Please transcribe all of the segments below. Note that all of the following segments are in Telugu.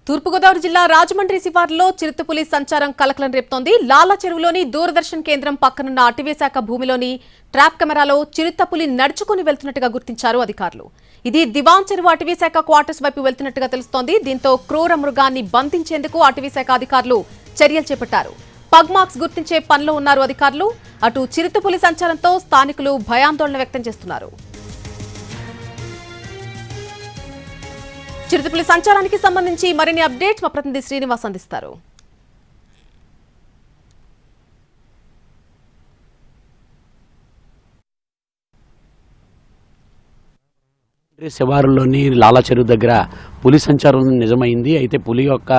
తూర్పుగోదావరి జిల్లా రాజమండ్రి శివారులో చిరుతపులి సంచారం కలకలం రేపుతోంది. లాల చెరువులోని దూరదర్శన్ కేంద్రం పక్కనున్న అటవీశాఖ భూమిలోని ట్రాప్ కెమెరాలో చిరుతపులి నడుచుకుని వెళ్తున్నట్టుగా గుర్తించారు అధికారులు. ఇది దివాన్ చెరువు అటవీశాఖ క్వార్టర్స్ వైపు వెళ్తున్నట్టుగా తెలుస్తోంది. దీంతో క్రూర మృగాన్ని బంధించేందుకు అటవీశాఖ అధికారులు చర్యలు చేపట్టారు. పగ్ మార్క్స్ గుర్తించే పనిలో ఉన్నారు అధికారులు. అటు చిరుతపులి సంచారంతో స్థానికులు భయాందోళన వ్యక్తం చేస్తున్నారు. చిరుతపులి సంచారానికి సంబంధించి మరిన్ని అప్డేట్స్ మా ప్రతినిధి శ్రీనివాస్ అందిస్తారు. శివారులోని లాలా చెరువు దగ్గర పులి సంచారం నిజమైంది. అయితే పులి యొక్క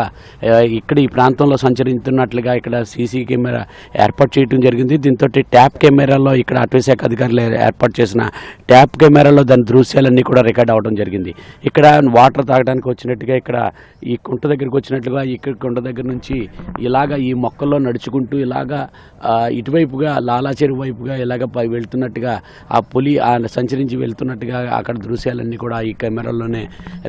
ఇక్కడ ఈ ప్రాంతంలో సంచరిస్తున్నట్లుగా ఇక్కడ సీసీ కెమెరా ఏర్పాటు చేయడం జరిగింది. దీంతో ట్యాప్ కెమెరాలో ఇక్కడ అటవీశాఖ అధికారులు ఏర్పాటు చేసిన ట్యాప్ కెమెరాలో దాని దృశ్యాలన్నీ కూడా రికార్డ్ అవ్వడం జరిగింది. ఇక్కడ వాటర్ తాగడానికి వచ్చినట్టుగా ఇక్కడ ఈ కుంట దగ్గరికి వచ్చినట్లుగా ఇక్కడ కుంట దగ్గర నుంచి ఇలాగా ఈ మొక్కల్లో నడుచుకుంటూ ఇలాగా ఇటువైపుగా లాలా చెరువు వైపుగా ఇలాగ వెళ్తున్నట్టుగా ఆ పులి సంచరించి వెళ్తున్నట్టుగా అక్కడ దృశ్యాలన్నీ కూడా ఈ కెమెరాలోనే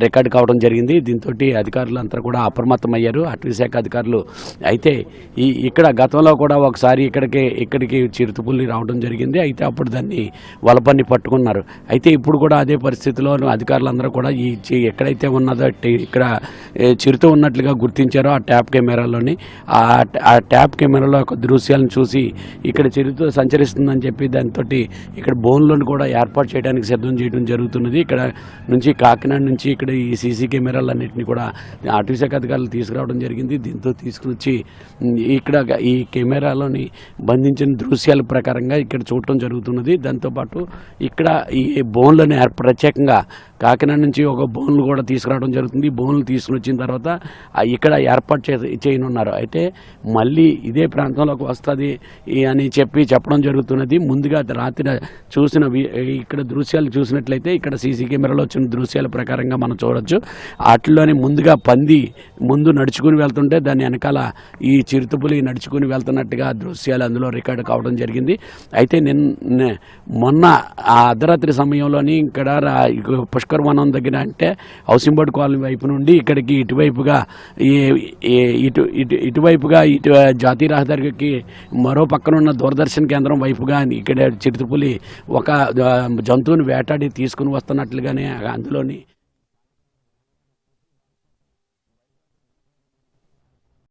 రికార్డ్ కావడం జరిగింది. దీంతో అధికారులంతా కూడా అప్రమత్తమయ్యారు, అటవీశాఖ అధికారులు. అయితే ఇక్కడ గతంలో కూడా ఒకసారి ఇక్కడికి చిరుతపులి రావడం జరిగింది. అయితే అప్పుడు దాన్ని వలపన్ని పట్టుకున్నారు. అయితే ఇప్పుడు కూడా అదే పరిస్థితిలో అధికారులందరూ కూడా ఎక్కడైతే ఉన్నదో ఇక్కడ చిరుత ఉన్నట్లుగా గుర్తించారో ఆ ట్యాప్ కెమెరాలోని ఆ ట్యాప్ కెమెరాలో ఒక దృశ్యాలను చూసి ఇక్కడ చిరుత సంచరిస్తుందని చెప్పి దాంతో ఇక్కడ బోన్లను కూడా ఏర్పాటు చేయడానికి సిద్ధం చేయడం జరుగుతున్నది. ఇక్కడ నుంచి కాకినాడ నుంచి ఇక్కడ ఈ సీసీ కెమెరాలన్నింటినీ కూడా అటవీశాఖ అధికారులు తీసుకురావడం జరిగింది. దీంతో తీసుకుని ఇక్కడ ఈ కెమెరాలోని బంధించిన దృశ్యాల ప్రకారంగా ఇక్కడ చూడటం జరుగుతున్నది. దాంతోపాటు ఇక్కడ ఈ బోన్లను ప్రత్యేకంగా కాకినాడ నుంచి ఒక బోన్లు కూడా తీసుకురావడం జరుగుతుంది. బోన్లు తీసుకుని వచ్చిన తర్వాత ఇక్కడ ఏర్పాటు చేయనున్నారు. అయితే మళ్ళీ ఇదే ప్రాంతంలోకి వస్తుంది అని చెప్పడం జరుగుతున్నది. ముందుగా రాత్రి చూసిన ఇక్కడ దృశ్యాలు చూసినట్లయితే ఇక్కడ సీసీ కెమెరాలో వచ్చిన దృశ్యాల ప్రకారంగా మనం చూడొచ్చు. వాటిలోనే ముందుగా పంది ముందు నడుచుకుని వెళ్తుంటే దాని వెనకాల ఈ చిరుతపులి నడుచుకుని వెళ్తున్నట్టుగా దృశ్యాలు అందులో రికార్డు కావడం జరిగింది. అయితే మొన్న ఆ అర్ధరాత్రి సమయంలోని ఇక్కడ పుష్కరవనం దగ్గర అంటే హౌసింగ్ కాలనీ వైపు నుండి ఇక్కడికి ఇటువైపుగా ఇటు జాతీయ రహదారికి మరో పక్కన ఉన్న దూరదర్శన్ కేంద్రం వైపుగా ఇక్కడ చిరుతపులి ఒక జంతువుని వేటాడి తీసుకుని వస్తున్నట్లుగానే అందులోని